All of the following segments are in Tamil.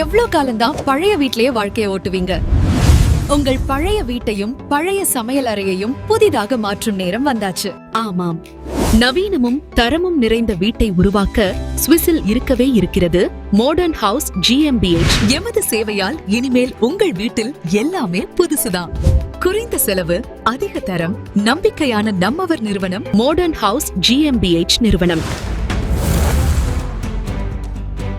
எவ்வளவு காலம்தான் பழைய வீட்லயே வாழ்க்கைய ஓட்டுவீங்க? உங்கள் பழைய வீட்டையும் பழைய சமையல் அறையையும் புதிதாக மாற்றும் நேரம் வந்தாச்சு. ஆமாம், நவீனமும் தரமும் நிறைந்த வீட்டை உருவாக்க சுவிஸில் இருக்கவே இருக்கிறது மாடர்ன் ஹவுஸ் GmbH. எமது சேவையால் இனிமேல் உங்கள் வீட்டில் எல்லாமே புதுசுதான். குறைந்த செலவு, அதிக தரம், நம்பிக்கையான நம்மவர் நிறுவனம் மாடர்ன் ஹவுஸ் GmbH நிறுவனம்.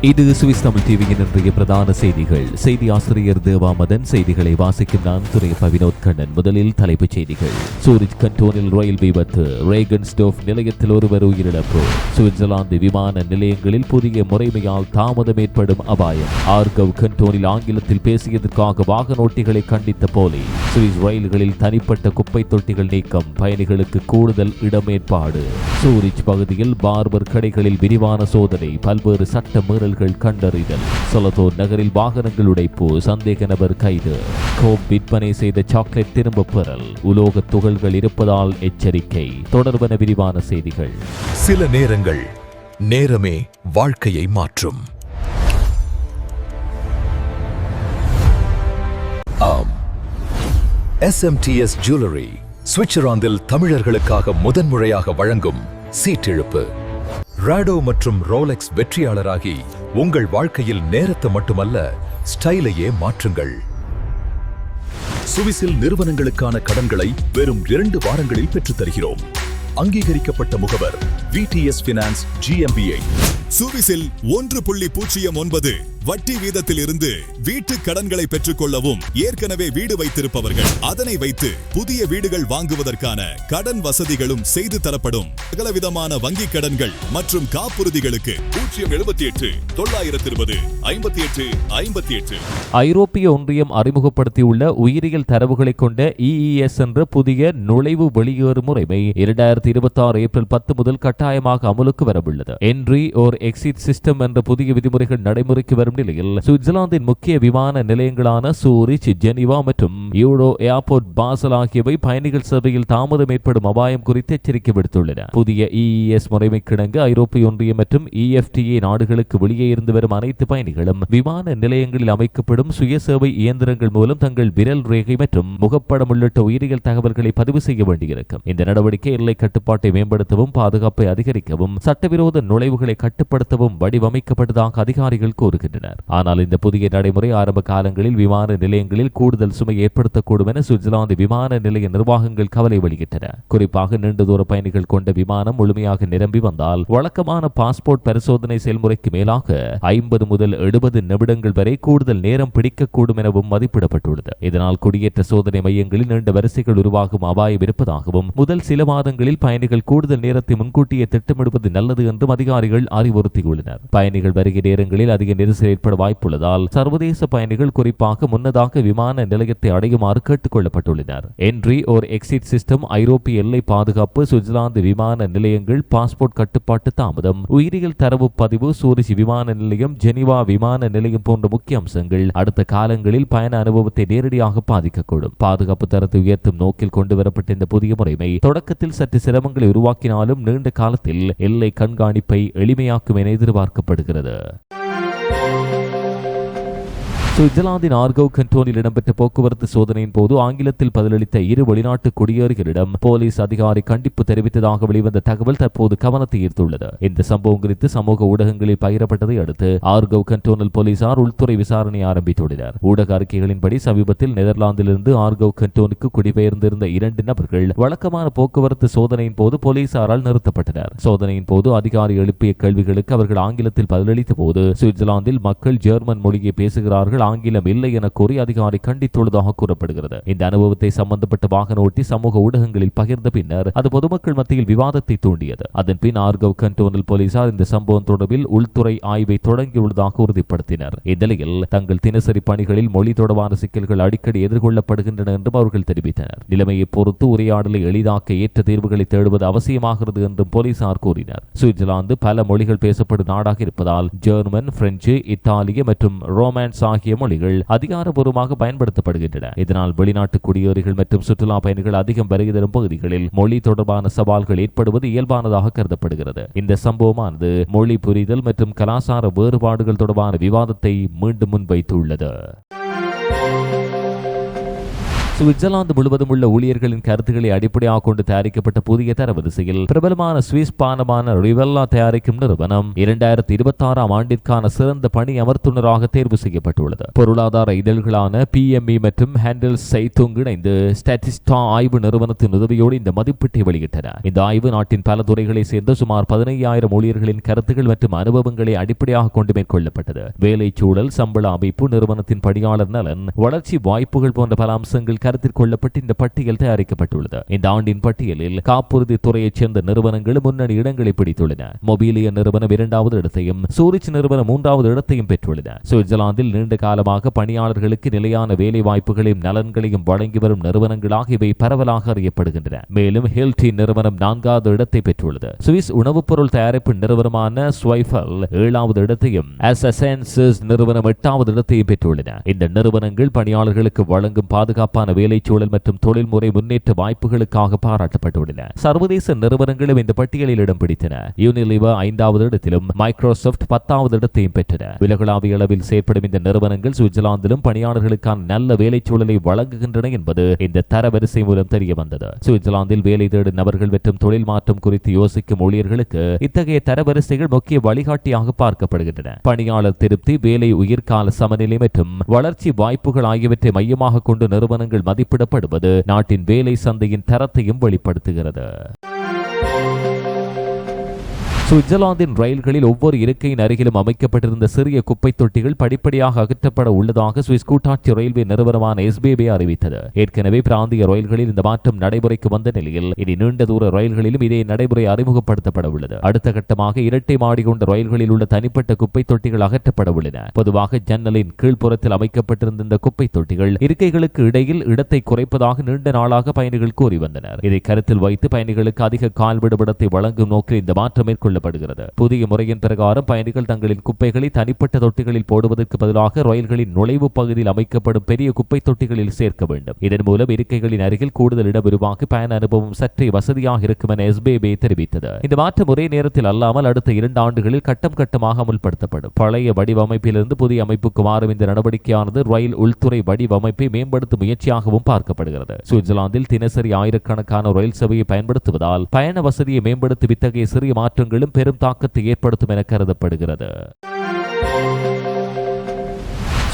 இது சுவிஸ் தமிழ் டிவியின் இன்றைய பிரதான செய்திகள். செய்தி ஆசிரியர் தேவாமதன். செய்திகளை வாசிக்கும் நான் துரைப்ப வினோத் கண்ணன். முதலில் தலைப்புச் செய்திகள். சூரிச் கண்டோனில் ரயில் விபத்து. ரேகன்ஸ்டோஃப் நிலையத்தில் ஒருவர் உயிரிழப்பு. சுவிட்சர்லாந்து விமான நிலையங்களில் புதிய முறைமையால் தாமதம் ஏற்படும் அபாயம். ஆர்கவ் கண்டோனில் ஆங்கிலத்தில் பேசியதற்காக வாகனோட்டிகளை கண்டித்த போலீஸ். சுவிஸ் ரயில்களில் தனிப்பட்ட குப்பை தொட்டிகள் நீக்கம். பயணிகளுக்கு கூடுதல் இடம் ஏற்பாடு. சூரிச் பகுதியில் பார்பர் கடைகளில் விரிவான சோதனை. பல்வேறு சட்ட மீறல் கண்டறிதல். சொலதோர் நகரில் வாகனங்கள் உடைப்பு. சந்தேக நபர் கைது. கோப் விற்பனை செய்த சாக்லேட் திரும்ப பெறல். உலோக துகள்கள் இருப்பதால் எச்சரிக்கை. தொடர்பான விரிவான செய்திகள். சில நேரங்கள் நேரமே வாழ்க்கையை மாற்றும். ஆம், SMTS ஜுவல்லரி சுவிட்சர்லாந்தில் தமிழர்களுக்காக முதன்முறையாக வழங்கும் சீட்டிழுப்பு. ராடோ மற்றும் ரோலெக்ஸ் வெற்றியாளராகி உங்கள் வாழ்க்கையில் நேரத்தை மட்டுமல்ல, ஸ்டைலையே மாற்றுங்கள். சுவிஸில் நிறுவனங்களுக்கான கடன்களை வெறும் 2 வாரங்களில் பெற்றுத் தருகிறோம். அங்கீகரிக்கப்பட்ட முகவர் VTS Finance GmbH. சுவிஸில் 1.09 வட்டி வீதத்தில் இருந்து வீட்டு கடன்களை பெற்றுக்கொள்ளவும் ஏற்கனவே வீடு வைத்திருப்பவர்கள் அதனை வைத்து புதிய வீடுகள் வாங்குவதற்கான கடன் வசதிகளும் செய்து தரப்படும். சகலவிதமான வங்கி கடன்கள் மற்றும் காப்புறுதிகளுக்கு 078 920 58 58. ஐரோப்பிய ஒன்றியம் அறிமுகப்படுத்தியுள்ள உயிரியல் தரவுகளை கொண்ட EES என்ற புதிய நுழைவு வெளியேறு முறைமை 2026 ஏப்ரல் 10 முதல் கட்டாயமாக அமலுக்கு வரவுள்ளது. என்ட்ரி ஓர் எக்ஸிட் சிஸ்டம் என்ற புதிய விதிமுறைகள் நடைமுறைக்கு வரும் நிலையில் சுவிட்சர்லாந்தின் முக்கிய விமான நிலையங்களான சூரிச், ஜெனீவா மற்றும் யூரோ ஏர்போர்ட் பாசல் ஆகியவை பயணிகள் சேவையில் தாமதம் ஏற்படும் அபாயம் குறித்து எச்சரிக்கை விடுத்துள்ளன. புதிய EES முறைமைக்கிணங்க ஐரோப்பிய ஒன்றியம் மற்றும் EFTA நாடுகளுக்கு வெளியே இருந்து வரும் அனைத்து பயணிகளும் விமான நிலையங்களில் அமைக்கப்படும் சுயசேவை இயந்திரங்கள் மூலம் தங்கள் விரல் ரேகை மற்றும் முகப்படம் உள்ளிட்ட உயிரியல் தகவல்களை பதிவு செய்ய வேண்டியிருக்கும். இந்த நடவடிக்கை எல்லை கட்டுப்பாட்டை மேம்படுத்தவும் பாதுகாப்பை அதிகரிக்கவும் சட்டவிரோத நுழைவுகளை கட்டுப்படுத்தவும் வடிவமைக்கப்பட்டதாக அதிகாரிகள் கூறுகின்றனர். ஆனால் இந்த புதிய நடைமுறை ஆரம்ப காலங்களில் விமான நிலையங்களில் கூடுதல் சுமை ஏற்படுத்தக்கூடும் என சுவிட்சர்லாந்து விமான நிலைய நிர்வாகங்கள் கவலை வெளியிட்டன. குறிப்பாக நீண்ட தூர பயணிகள் கொண்ட விமானம் முழுமையாக நிரம்பி வந்தால் வழக்கமான பாஸ்போர்ட் பரிசோதனை செயல்முறைக்கு மேலாக 50 முதல் 70 நிமிடங்கள் வரை கூடுதல் நேரம் பிடிக்கக்கூடும் எனவும் மதிப்பிடப்பட்டுள்ளது. இதனால் குடியேற்ற சோதனை மையங்களில் நீண்ட வரிசைகள் உருவாகும் அபாயம் இருப்பதாகவும் முதல் சில மாதங்களில் பயணிகள் கூடுதல் நேரத்தை முன்கூட்டியே திட்டமிடுவது நல்லது என்றும் அதிகாரிகள் அறிவுறுத்தியுள்ளனர். பயணிகள் வருகை நேரங்களில் அதிக நெரிசல் ஏற்பட வாய்ப்புள்ளதால் சர்வதேச பயணிகள் குறிப்பாக முன்னதாக விமான நிலையத்தை அடையுமாறு கேட்டுக் கொள்ளப்பட்டுள்ளனர். என்ட்ரி ஓர் எக்ஸிட் சிஸ்டம், ஐரோப்பிய எல்லை பாதுகாப்பு, சுவிட்சர்லாந்து விமான நிலையங்கள், பாஸ்போர்ட் கட்டுப்பாட்டு தாமதம், உயிரியல் தரவு பதிவு, சூரிச் விமான நிலையம், ஜெனீவா விமான நிலையம் போன்ற முக்கிய அம்சங்கள் அடுத்த காலங்களில் பயண அனுபவத்தை நேரடியாக பாதிக்கக்கூடும். பாதுகாப்பு தரத்தை உயர்த்தும் நோக்கில் கொண்டுவரப்பட்ட இந்த புதிய முறைமை தொடக்கத்தில் சற்று சிரமங்களை உருவாக்கினாலும் நீண்ட காலத்தில் எல்லை கண்காணிப்பை எளிமையாக்கும் என எதிர்பார்க்கப்படுகிறது. சுவிட்சர்லாந்தின் ஆர்கவ் கண்டோனில் இடம்பெற்ற போக்குவரத்து சோதனையின் போது ஆங்கிலத்தில் பதிலளித்த 2 வெளிநாட்டு குடியேறிகளிடம் போலீஸ் அதிகாரி கண்டிப்பு தெரிவித்ததாக வெளிவந்த தகவல் தற்போது கவனத்தை ஈர்த்துள்ளது. இந்த சம்பவம் குறித்து சமூக ஊடகங்களில் பகிரப்பட்டதை அடுத்து ஆர்கவ் கண்டோனல் போலீசார் உள்துறை விசாரணை ஆரம்பித்துள்ளனர். ஊடக அறிக்கைகளின்படி சமீபத்தில் நெதர்லாந்திலிருந்து ஆர்கவ் கண்டோனுக்கு குடிபெயர்ந்திருந்த 2 நபர்கள் வழக்கமான போக்குவரத்து சோதனையின் போது போலீசாரால் நிறுத்தப்பட்டனர். சோதனையின் போது அதிகாரி எழுப்பிய கேள்விகளுக்கு அவர்கள் ஆங்கிலத்தில் பதிலளித்த போது சுவிட்சர்லாந்தில் மக்கள் ஜெர்மன் மொழியை பேசுகிறார்கள், ஆங்கிலம் இல்லை என கூறி அதிகாரி கண்டித்துள்ளதாக கூறப்படுகிறது. இந்த அனுபவத்தை சம்பந்தப்பட்ட வாகன ஓட்டி சமூக ஊடகங்களில் பகிர்ந்த பின்னர் அது பொதுமக்கள் மத்தியில் விவாதத்தை தூண்டியது. அதன் பின் ஆர்கவ் கண்டோனல் போலீசார் இந்த சம்பவம் தொடர்பில் உள்துறை ஆய்வை தொடங்கியுள்ளதாக உறுதிப்படுத்தினர். இந்நிலையில் தங்கள் தினசரி பணிகளில் மொழி தொடர்பான சிக்கல்கள் அடிக்கடி எதிர்கொள்ளப்படுகின்றன என்றும் அவர்கள் தெரிவித்தனர். நிலைமையை பொறுத்து உரையாடலை எளிதாக்க ஏற்ற தீர்வுகளை தேடுவது அவசியமாகிறது என்றும் போலீசார் கூறினர். சுவிட்சர்லாந்து பல மொழிகள் பேசப்படும் நாடாக இருப்பதால் ஜெர்மன், பிரெஞ்சு, இத்தாலிய மற்றும் ரோமான்ஸ் ஆகிய ஆகிய மொழிகள் அதிகாரப்பூர்வமாக பயன்படுத்தப்படுகின்றன. இதனால் வெளிநாட்டு குடியேறிகள் மற்றும் சுற்றுலா பயணிகள் அதிகம் வருகை தரும் பகுதிகளில் மொழி தொடர்பான சவால்கள் ஏற்படுவது இயல்பானதாக கருதப்படுகிறது. இந்த சம்பவமானது மொழி புரிதல் மற்றும் கலாச்சார வேறுபாடுகள் தொடர்பான விவாதத்தை மீண்டும் முன்வைத்துள்ளது. சுவிட்சர்லாந்து முழுவதும் உள்ள ஊழியர்களின் கருத்துக்களை அடிப்படையாக கொண்டு தயாரிக்கப்பட்ட புதிய தரவரிசையில் பிரபலமான சுவிஸ் பானமான ரிவெல்லா தயாரிக்கும் நிறுவனம் 2026 ஆண்டிற்கான சிறந்த பணி அமர்த்துனராக தேர்வு செய்யப்பட்டுள்ளது. பொருளாதார இதழ்களான PME மற்றும் ஹேண்டில் சைத்துங் இணைந்து ஸ்டாட்டிஸ்டா ஆய்வு நிறுவனத்தின் உதவியோடு இந்த மதிப்பீட்டை வெளியிட்டன. இந்த ஆய்வு நாட்டின் பல துறைகளை சேர்ந்த சுமார் 15,000 ஊழியர்களின் கருத்துக்கள் மற்றும் அனுபவங்களை அடிப்படையாக கொண்டு மேற்கொள்ளப்பட்டது. வேலை சூழல், சம்பள அமைப்பு, நிறுவனத்தின் பணியாளர் நலன், வளர்ச்சி வாய்ப்புகள் போன்ற பல அம்சங்கள் கருத்தில் கொள்ளப்பட்டு இந்த பட்டியல் தயாரிக்கப்பட்டுள்ளது. இந்த ஆண்டின் பட்டியலில் காப்புறுதி துறையைச் சேர்ந்த நிறுவனங்கள் முன்னணி இடங்களை பிடித்துள்ளன. மொபீலிய நிறுவனம் 2வது இடத்தையும் சூரிச் நிறுவனம் 3வது இடத்தையும் பெற்றுள்ளன. சுவிட்சர்லாந்தில் நீண்ட காலமாக பணியாளர்களுக்கு நிலையான வேலை வாய்ப்புகளையும் நலன்களையும் வழங்கி வரும் நிறுவனங்களாக இவை பரவலாக அறியப்படுகின்றன. மேலும் ஹெல்டி நிறுவனம் 4வது இடத்தை பெற்றுள்ளது. சுவிஸ் உணவுப் பொருள் தயாரிப்பு நிறுவனமான ஸ்வைஃபல் 7வது இடத்தையும் அசென்சஸ் நிறுவனம் 8வது இடத்தையும் பெற்றுள்ளன. இந்த நிறுவனங்கள் பணியாளர்களுக்கு வழங்கும் பாதுகாப்பான வேலைச்சூழல் மற்றும் தொழில்முறை முன்னேற்ற வாய்ப்புகளுக்காக பாராட்டப்பட்டுள்ளன. சர்வதேச நிறுவனங்களும் இந்த பட்டியலில் இடம் பிடித்தன. யூனிலிவர் 5வது இடத்திலும் மைக்ரோசாப்ட் 10வது இடத்தையும் பெற்றன. உலகளாவிய அளவில் செயற்படும் இந்த நிறுவனங்கள் சுவிட்சர்லாந்திலும் பணியாளர்களுக்கான நல்ல வேலைச்சூழலை வழங்குகின்றன என்பது இந்த தரவரிசை மூலம் தெரிய வந்தது. சுவிட்சர்லாந்தில் வேலை தேடும் நபர்கள் மற்றும் தொழில் மாற்றம் குறித்து யோசிக்கும் ஊழியர்களுக்கு இத்தகைய தரவரிசைகள் முக்கிய வழிகாட்டியாக பார்க்கப்படுகின்றன. பணியாளர் திருப்தி, வேலை உயிர்கால சமநிலை மற்றும் வளர்ச்சி வாய்ப்புகள் ஆகியவற்றை மையமாக கொண்டு நிறுவனங்கள் மதிப்பிடப்படுவது நாட்டின் வேலை சந்தையின் தரத்தையும் வெளிப்படுத்துகிறது. சுவிட்சர்லாந்தின் ரயில்களில் ஒவ்வொரு இருக்கையின் அருகிலும் அமைக்கப்பட்டிருந்த சிறிய குப்பை தொட்டிகள் படிப்படியாக அகற்றப்பட உள்ளதாக சுவிஸ் கூட்டாட்சி ரயில்வே நிறுவனமான SBB அறிவித்தது. ஏற்கனவே பிராந்திய ரயில்களில் இந்த மாற்றம் நடைமுறைக்கு வந்த நிலையில் இனி நீண்ட தூர ரயில்களிலும் இதே நடைமுறை அறிமுகப்படுத்தப்பட உள்ளது. அடுத்த கட்டமாக இரட்டை மாடி கொண்ட ரயில்களில் உள்ள தனிப்பட்ட குப்பை தொட்டிகள் அகற்றப்பட உள்ளன. பொதுவாக ஜன்னலின் கீழ்ப்புறத்தில் அமைக்கப்பட்டிருந்த இந்த குப்பை தொட்டிகள் இருக்கைகளுக்கு இடையில் இடத்தை குறைப்பதாக நீண்ட நாளாக பயணிகள் கூறி வந்தனர். இதை கருத்தில் வைத்து பயணிகளுக்கு அதிக கால்விடுமிடத்தை வழங்கும் நோக்கில் இந்த மாற்றம் மேற்கொள்ள புதிய முறையின் பிரகாரம் பயணிகள் தங்களின் குப்பைகளை தனிப்பட்ட தொட்டிகளில் போடுவதற்கு பதிலாக ரயில்களின் நுழைவு பகுதியில் அமைக்கப்படும் பெரிய குப்பை தொட்டிகளில் சேர்க்க வேண்டும். இதன் மூலம் இருக்கைகளின் அருகில் கூடுதல் இடம் உருவாக்கி பயண அனுபவம் சற்றே வசதியாக இருக்கும் என SBB தெரிவித்தது. இந்த மாற்றம் ஒரே நேரத்தில் அல்லாமல் அடுத்த 2 ஆண்டுகளில் கட்டம் கட்டமாக அமல்படுத்தப்படும். பழைய வடிவமைப்பிலிருந்து புதிய அமைப்புக்கு மாறும் இந்த நடவடிக்கையானது ரயில் உள்துறை வடிவமைப்பை மேம்படுத்தும் முயற்சியாகவும் பார்க்கப்படுகிறது. சுவிட்சர்லாந்தில் தினசரி ஆயிரக்கணக்கான ரயில் சேவையை பயன்படுத்துவதால் பயண வசதியை மேம்படுத்தும் இத்தகைய சிறிய மாற்றங்களும் பெரும் தாக்கத்தை ஏற்படுத்தும் என கருதப்படுகிறது.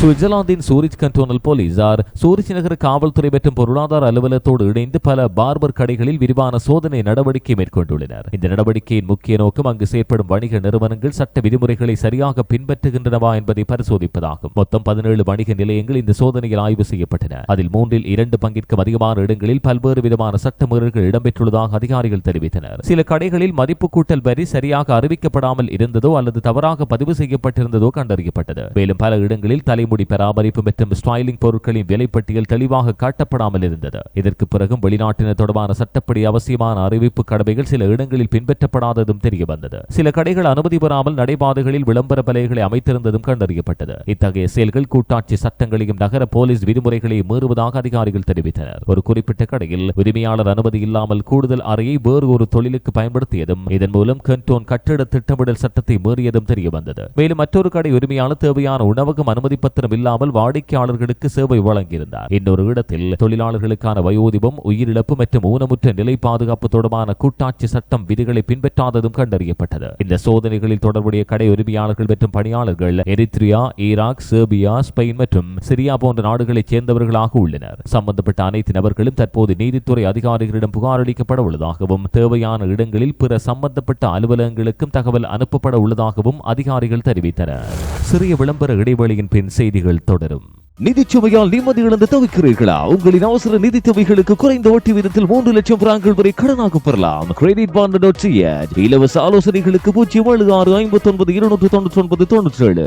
சுவிட்சர்லாந்தின் சூரிச் கண்டோனல் போலீசார் சூரிச் நகர காவல்துறை மற்றும் பொருளாதார அலுவலகத்தோடு இணைந்து பல பார்பர் கடைகளில் விரிவான சோதனை நடவடிக்கை மேற்கொண்டுள்ளனர். இந்த நடவடிக்கையின் முக்கிய நோக்கம் அங்கு செயற்படும் வணிக நிறுவனங்கள் சட்ட விதிமுறைகளை சரியாக பின்பற்றுகின்றனவா என்பதை பரிசோதிப்பதாகும். மொத்தம் 17 வணிக நிலையங்கள் இந்த சோதனையில் ஆய்வு செய்யப்பட்டன. அதில் 3/2 பங்கிற்கும் அதிகமான இடங்களில் பல்வேறு விதமான சட்ட மீறல்கள் இடம்பெற்றுள்ளதாக அதிகாரிகள் தெரிவித்தனர். சில கடைகளில் மதிப்பு கூட்டல் வரி சரியாக அறிவிக்கப்படாமல் இருந்ததோ அல்லது தவறாக பதிவு செய்யப்பட்டிருந்ததோ கண்டறியப்பட்டது. மேலும் பல இடங்களில் தலைமுடி பராமரிப்பு மற்றும் ஸ்டைலிங் பொருட்களின் விலைப்பட்டியல் தெளிவாக காட்டப்படாமல் இருந்தது. இதற்கு பிறகும் வெளிநாட்டினர் தொடர்பான சட்டப்படி அவசியமான அறிவிப்பு கடமைகள் சில இடங்களில் பின்பற்றப்படாததும் தெரிய வந்தது. சில கடைகள் அனுமதி பெறாமல் நடைபாதைகளில் விளம்பர பலகைகளை அமைத்திருந்ததும் கண்டறியப்பட்டது. இத்தகைய செயல்கள் கூட்டாட்சி சட்டங்களையும் நகர போலீஸ் விதிமுறைகளையும் மீறுவதாக அதிகாரிகள் தெரிவித்தனர். ஒரு குறிப்பிட்ட கடையில் உரிமையாளர் அனுமதி இல்லாமல் கூடுதல் அறையை வேறு ஒரு தொழிலுக்கு பயன்படுத்தியதும் இதன் மூலம் கண்டோன் கட்டிட திட்டமிடல் சட்டத்தை மீறியதும் தெரிய வந்தது. மேலும் மற்றொரு கடை உரிமையாளர் தேவையான உணவகம் அனுமதி பத்திரம் இல்லாமல் வாடிக்கையாளர்களுக்கு சேவை வழங்கியிருந்தார். இன்னொரு இடத்தில் தொழிலாளர்களுக்கான வயோதிபம், உயிரிழப்பு மற்றும் ஊனமுற்ற நிலை பாதுகாப்பு தொடர்பான கூட்டாட்சி சட்டம் விதிகளை பின்பற்றாததும் கண்டறியப்பட்டது. இந்த சோதனைகளில் தொடர்புடைய கடை உரிமையாளர்கள் மற்றும் பணியாளர்கள் எரித்ரியா, ஈராக், செர்பியா, ஸ்பெயின் மற்றும் சிரியா போன்ற நாடுகளைச் சேர்ந்தவர்களாக உள்ளனர். சம்பந்தப்பட்ட அனைத்து நபர்களும் தற்போது நீதித்துறை அதிகாரிகளிடம் புகார் அளிக்கப்பட உள்ளதாகவும் தேவையான இடங்களில் பிற சம்பந்தப்பட்ட அலுவலகங்களுக்கும் தகவல் அனுப்பப்பட உள்ளதாகவும் அதிகாரிகள் தெரிவித்தனர். சிறிய விளம்பர இடைவெளியின் பின் செய்திகள் தொடரும். நிதிச்சுமையால் நிம்மதி இழந்து தவிக்கிறீர்களா? உங்களின் அவசர நிதி தேவைகளுக்கு குறைந்த வட்டி வீதத்தில் 3 லட்சம் பிராங்குகள் வரை கடனாக பெறலாம். கிரெடிட் பாண்ட்.cn. இலவச ஆலோசனைகளுக்கு 076592997.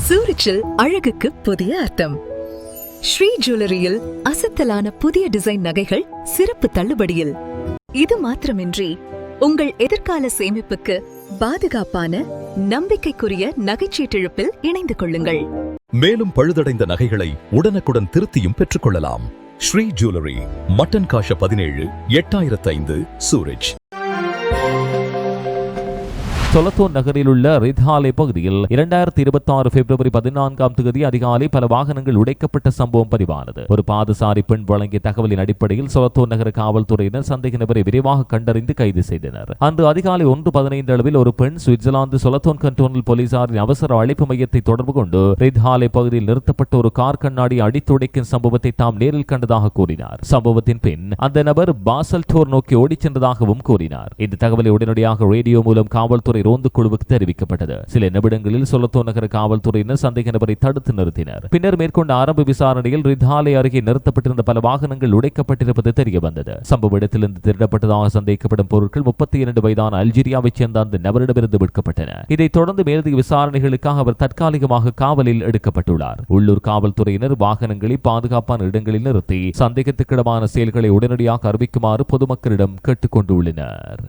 சூரிச்சில் அழகுக்கு புதிய அர்த்தம். ஸ்ரீ ஜுவல்லரியில் அசத்தலான புதிய டிசைன் நகைகள் சிறப்பு தள்ளுபடியில். இது மாத்திரமின்றி உங்கள் எதிர்கால சேமிப்புக்கு பாதுகாப்பான நம்பிக்கைக்குரிய நகைச்சீட்டிழப்பில் இணைந்து கொள்ளுங்கள். மேலும் பழுதடைந்த நகைகளை உடனுக்குடன் திருத்தியும் பெற்றுக்கொள்ளலாம். ஸ்ரீ ஜுவல்லரி, மட்டன் காஷ 17, 8005, சூரஜ். சொலத்தோன் நகரில் உள்ள ரித்ஹாலே பகுதியில் 2026 பிப்ரவரி 14ஆம் தேதி அதிகாலை பல வாகனங்கள் உடைக்கப்பட்ட சம்பவம் பதிவானது. ஒரு பாதசாரி பெண் வழங்கிய தகவலின் அடிப்படையில் சொலத்தோன் நகர காவல்துறையினர் சந்தேக நபரை விரைவாக கண்டறிந்து கைது செய்தனர். அன்று அதிகாலை 1:15 அளவில் ஒரு பெண் சுவிட்சர்லாந்து சொலத்தோன் கண்டோனல் போலீசாரின் அவசர அழைப்பு மையத்தை தொடர்பு கொண்டு ரித்ஹாலே பகுதியில் நிறுத்தப்பட்ட ஒரு கார் கண்ணாடி அடித்துடைக்கும் சம்பவத்தை தாம் நேரில் கண்டதாக கூறினார். சம்பவத்தின் பின் அந்த நபர் பாசல் டோர் நோக்கி ஓடிச் சென்றதாகவும் கூறினார். இந்த தகவலை உடனடியாக ரேடியோ மூலம் காவல்துறை ரோந்து குழுவுக்கு தெரிவிக்கப்பட்டது. சில நிமிடங்களில் சொலத்தோன் நகர காவல்துறையினர் சந்தேக நபரை தடுத்து நிறுத்தினர். பின்னர் மேற்கொண்ட ஆரம்ப விசாரணையில் ரித்ஹாலே அருகே நிறுத்தப்பட்டிருந்த பல வாகனங்கள் உடைக்கப்பட்டிருப்பது தெரிய வந்தது. சம்பவ இடத்திலிருந்து திருடப்பட்டதாக சந்தேகிக்கப்படும் பொருட்கள் 32 வயதான அல்ஜீரியாவைச் சேர்ந்த அந்த நபரிடமிருந்து மீட்கப்பட்டன. இதைத் தொடர்ந்து மேலதிக விசாரணைகளுக்காக அவர் தற்காலிகமாக காவலில் எடுக்கப்பட்டுள்ளார். உள்ளூர் காவல்துறையினர் வாகனங்களை பாதுகாப்பான இடங்களில் நிறுத்தி சந்தேகத்துக்கிடமான செயல்களை உடனடியாக அறிவிக்குமாறு பொதுமக்களிடம் கேட்டுக் கொண்டுள்ளனர்.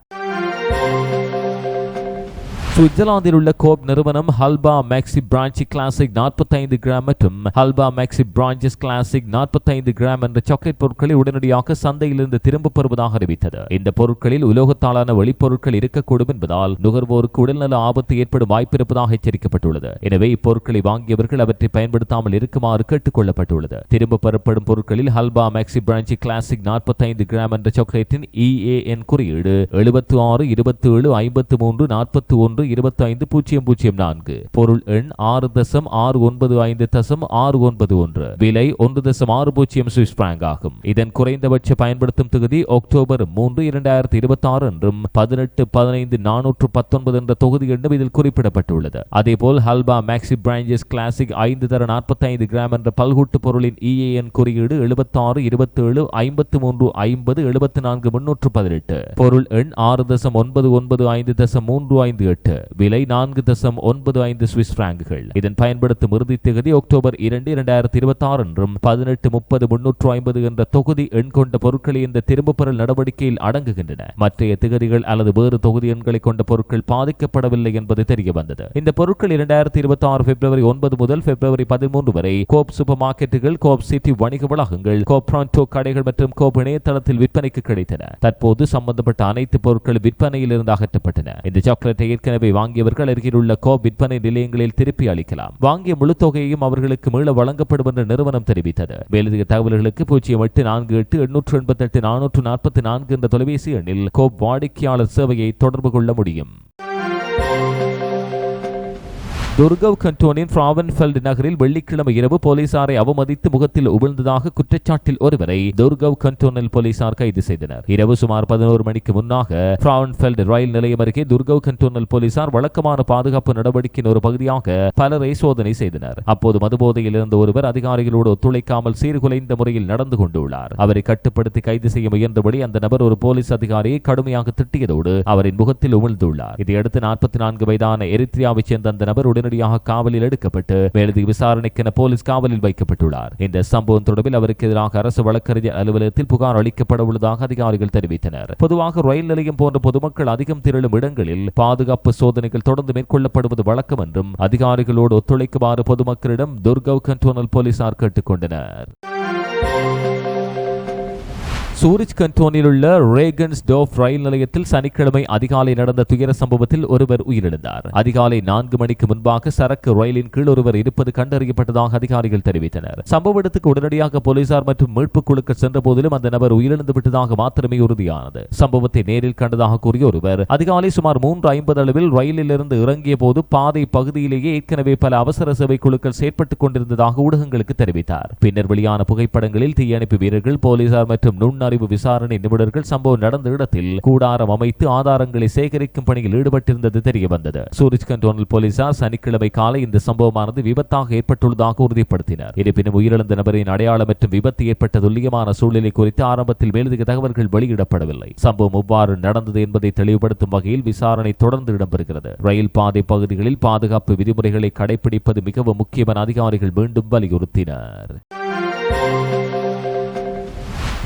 சுவிட்சர்லாந்தில் உள்ள கோப் நிறுவனம் ஹல்பா மேக்ஸி பிரான்ச்சி கிளாசிக் 45 கிராம் மற்றும் ஹல்பா மேக்ஸி பிரான்ச்சஸ் கிளாசிக் 45 கிராம் என்ற சாக்லேட் பொருட்களை உடனடியாக சந்தையிலிருந்து திரும்பப் பெறுவதாக அறிவித்தது. இந்த பொருட்களில் உலோகத்தாலான வெளிப்பொருட்கள் இருக்கக்கூடும் என்பதால் நுகர்வோருக்கு உடல்நல ஆபத்து ஏற்படும் வாய்ப்பிருப்பதாக எச்சரிக்கப்பட்டுள்ளது. எனவே இப்பொருட்களை வாங்கியவர்கள் அவற்றை பயன்படுத்தாமல் இருக்குமாறு கேட்டுக் கொள்ளப்பட்டுள்ளது. திரும்பப் பெறப்படும் பொருட்களில் ஹல்பா மேக்ஸி பிரான்ச்சி கிளாசிக் 45 கிராம் என்ற சாக்லேட்டின் EAN குறியீடு 76 27 53 41 25,004, பொருள் எண் 6.695.691, விலை 1.60 சுவிஸ் பிராங்க் ஆகும். இதன் குறைந்தபட்ச பயன்படுத்தும் தொகுதி அக்டோபர் 3, 2026 என்றும் 18-15-419 என்ற தொகுதி எண்ணும் இதில் குறிப்பிடப்பட்டுள்ளது. அதேபோல் ஹல்பா மேக்ஸி பிரான்ச்சஸ் கிளாசிக் 5 தர 45 கிராம் என்ற பல்கூட்டு பொருளின் EAN குறியீடு 76 27 53 50 74 318, பொருள் எண் 6.995.358, விலை 4.95 சுவிஸ் பிராங்குகள். இதன் பயன்படுத்தும் இறுதி தேதி அக்டோபர் 2, 2026 என்றும் 18-30-350 என்ற தொகுதி எண் கொண்ட பொருட்களை இந்த திரும்பப் பெறல் நடவடிக்கையில் அடங்குகின்றன. மற்றைய திகதிகள் அல்லது வேறு தொகுதி எண்களை கொண்ட பொருட்கள் பாதிக்கப்படவில்லை என்பது தெரிய வந்தது. இந்த பொருட்கள் 2026 பிப்ரவரி 9 முதல் பிப்ரவரி 13 வரை கோப் சூப்பர் மார்க்கெட்டுகள், கோப் சிட்டி வணிக வளாகங்கள், கோப் பிராண்டோ கடைகள் மற்றும் கோப் இணையதளத்தில் விற்பனைக்கு கிடைத்தன. தற்போது சம்பந்தப்பட்ட அனைத்து பொருட்களும் விற்பனையில் இருந்து அகற்றப்பட்டன. இந்த சாக்லேட்டை ஏற்கனவே வாங்கியவர்கள் அருகில் உள்ள கோப் விற்பனை நிலையங்களில் திருப்பி அளிக்கலாம். வாங்கிய முழு தொகையையும் அவர்களுக்கு மீள வழங்கப்படும் என்று நிறுவனம் தெரிவித்தது. மேலதிக தகவல்களுக்கு 0848-888-444 என்ற தொலைபேசி எண்ணில் கோப் வாடிக்கையாளர் சேவையை தொடர்பு கொள்ள முடியும். துர்கவ் கண்டோனின் ஃப்ராவன்ஃபெல்ட் நகரில் வெள்ளிக்கிழமை இரவு போலீசாரை அவமதித்து முகத்தில் உமிழ்ந்ததாக குற்றச்சாட்டில் ஒருவரை துர்கவ் கண்டோனல் போலீசார் கைது செய்தனர். இரவு சுமார் 11 மணிக்கு முன்னாக ஃப்ராவன்ஃபெல்ட் ரயில் நிலையம் அருகே துர்கவ் கண்டோனல் போலீசார் வழக்கமான பாதுகாப்பு நடவடிக்கையின் ஒரு பகுதியாக பலரை சோதனை செய்தனர். அப்போது மதுபோதையில் இருந்த ஒருவர் அதிகாரிகளோடு ஒத்துழைக்காமல் சீர்குலைந்த முறையில் நடந்து கொண்டுள்ளார். அவரை கட்டுப்படுத்தி கைது செய்ய முயன்றபடி அந்த நபர் ஒரு போலீஸ் அதிகாரியை கடுமையாக திட்டியதோடு அவரின் முகத்தில் உமிழ்ந்துள்ளார். இதையடுத்து 44 வயதான எரித்ரியாவைச் சேர்ந்த அந்த நபர் உடனடியாக காவலில் எடுக்கப்பட்டு மேலதிக விசாரணைக்கென போலீஸ் காவலில் வைக்கப்பட்டுள்ளார். இந்த சம்பவம் தொடர்பில் அவருக்கு எதிராக அரசு வழக்கறிஞர் அலுவலகத்தில் புகார் அளிக்கப்பட உள்ளதாக அதிகாரிகள் தெரிவித்தனர். பொதுவாக ரயில் நிலையம் போன்ற பொதுமக்கள் அதிகம் திரளும் இடங்களில் பாதுகாப்பு சோதனைகள் தொடர்ந்து மேற்கொள்ளப்படுவது வழக்கம் என்றும் அதிகாரிகளோடு ஒத்துழைக்குமாறு பொதுமக்களிடம் துர்கவ் கண்டோனல் போலீசார் கேட்டுக்கொண்டனர். சூரிச் கண்டோனில் உள்ள ரேகன்ஸ்டோர்ஃப் ரயில் நிலையத்தில் சனிக்கிழமை அதிகாலை நடந்த துயர சம்பவத்தில் ஒருவர் உயிரிழந்தார். அதிகாலை 4 மணிக்கு முன்பாக சரக்கு ரயிலின் கீழ் ஒருவர் இருப்பது கண்டறியப்பட்டதாக அதிகாரிகள் தெரிவித்தனர். சம்பவ இடத்துக்கு உடனடியாக போலீசார் மற்றும் மீட்புக் குழுக்கள் சென்ற போதிலும் அந்த நபர் உயிரிழந்து விட்டதாக மாத்திரமே உறுதியானது. சம்பவத்தை நேரில் கண்டதாக கூறிய ஒருவர் அதிகாலை சுமார் 3:50 அளவில் ரயிலில் இருந்து இறங்கிய போது பாதை பகுதியிலேயே ஏற்கனவே பல அவசர சேவை குழுக்கள் செயற்பட்டுக் கொண்டிருந்ததாக ஊடகங்களுக்கு தெரிவித்தார். பின்னர் வெளியான புகைப்படங்களில் தீயணைப்பு வீரர்கள், போலீசார் மற்றும் நுண்ணறிவு விசாரணை நிபுணர்கள் சம்பவம் நடந்த இடத்தில் கூடாரம் அமைத்து ஆதாரங்களை சேகரிக்கும் பணியில் ஈடுபட்டிருந்தது தெரிய வந்தது. சூரிச் கண்டோனல் போலீசார் சனிக்கிழமை காலை இந்த சம்பவமானது விபத்தாக ஏற்பட்டுள்ளதாக உறுதிப்படுத்தினர். இருப்பினும் உயிரிழந்த நபரின் அடையாளம் மற்றும் விபத்து ஏற்பட்ட துல்லியமான சூழ்நிலை குறித்து ஆரம்பத்தில் மேலதிக தகவல்கள் வெளியிடப்படவில்லை. சம்பவம் எவ்வாறு நடந்தது என்பதை தெளிவுபடுத்தும் வகையில் விசாரணை தொடர்ந்து இடம்பெறுகிறது. ரயில் பாதை பகுதிகளில் பாதுகாப்பு விதிமுறைகளை கடைபிடிப்பது மிகவும் முக்கியம் என அதிகாரிகள் மீண்டும் வலியுறுத்தினர்.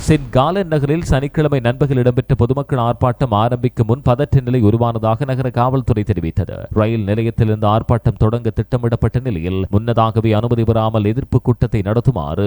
சென்ட் காலன் நகரில் சனிக்கிழமை நண்பகல் இடம்பெற்ற பொதுமக்கள் ஆர்ப்பாட்டம் ஆரம்பிக்கும் முன் பதற்ற நிலை உருவானதாக நகர காவல்துறை தெரிவித்தது. ரயில் நிலையத்திலிருந்து ஆர்ப்பாட்டம் தொடங்க திட்டமிடப்பட்ட நிலையில் முன்னதாகவே அனுமதி பெறாமல் எதிர்ப்பு கூட்டத்தை நடத்துமாறு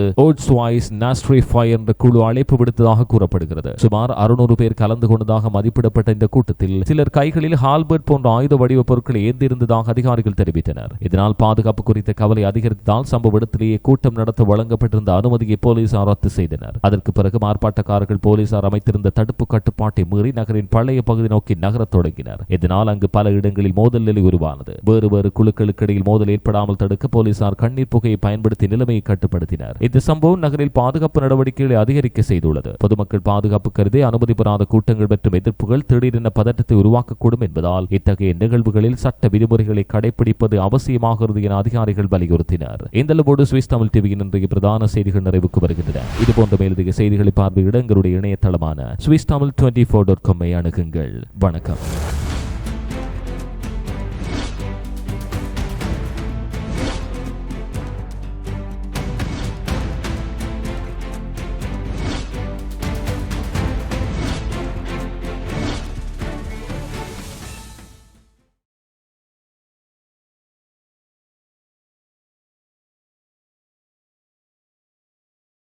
என்ற குழு அழைப்பு விடுத்ததாக கூறப்படுகிறது. சுமார் 600 பேர் கலந்து கொண்டதாக மதிப்பிடப்பட்ட இந்த கூட்டத்தில் சிலர் கைகளில் ஹால்பர்ட் போன்ற ஆயுத வடிவ பொருட்களை ஏந்தியிருந்ததாக அதிகாரிகள் தெரிவித்தனர். இதனால் பாதுகாப்பு குறித்த கவலை அதிகரித்ததால் சம்பவ இடத்திலேயே கூட்டம் நடத்த வழங்கப்பட்டிருந்த அனுமதியை போலீசார் ரத்து செய்தனர். அதற்கு பிறகு ஆர்ப்பாட்டக்காரர்கள் போலீசார் அமைத்திருந்த தடுப்பு கட்டுப்பாட்டை மீறி நகரின் பழைய பகுதி நோக்கி நகரத் தொடங்கினர். இதனால் அங்கு பல இடங்களில் மோதல் நிலை உருவானது. வேறு குழுக்களுக்கு இடையில் மோதல் ஏற்படாமல் தடுக்க போலீசார் கண்ணீர் புகையை பயன்படுத்தி நிலைமையை கட்டுப்படுத்தினர். இந்த சம்பவம் நகரில் பாதுகாப்பு நடவடிக்கைகளை அதிகரிக்க செய்துள்ளது. பொதுமக்கள் பாதுகாப்பு கருதி அனுமதி பெறாத கூட்டங்கள் மற்றும் எதிர்ப்புகள் திடீரென பதற்றத்தை உருவாக்கக்கூடும் என்பதால் இத்தகைய நிகழ்வுகளில் சட்ட விதிமுறைகளை கடைபிடிப்பது அவசியமாகிறது என அதிகாரிகள் வலியுறுத்தினர். இந்த அளவோடு சுவிஸ் தமிழ் டிவியின் இன்றைய பிரதான செய்திகள் நிறைவுக்கு வருகின்றன. இதுபோன்ற மேலதிக செய்திகளை பார்வையிட எங்களுடைய இணையதளமான swisstamil24.com அணுகுங்கள். வணக்கம்.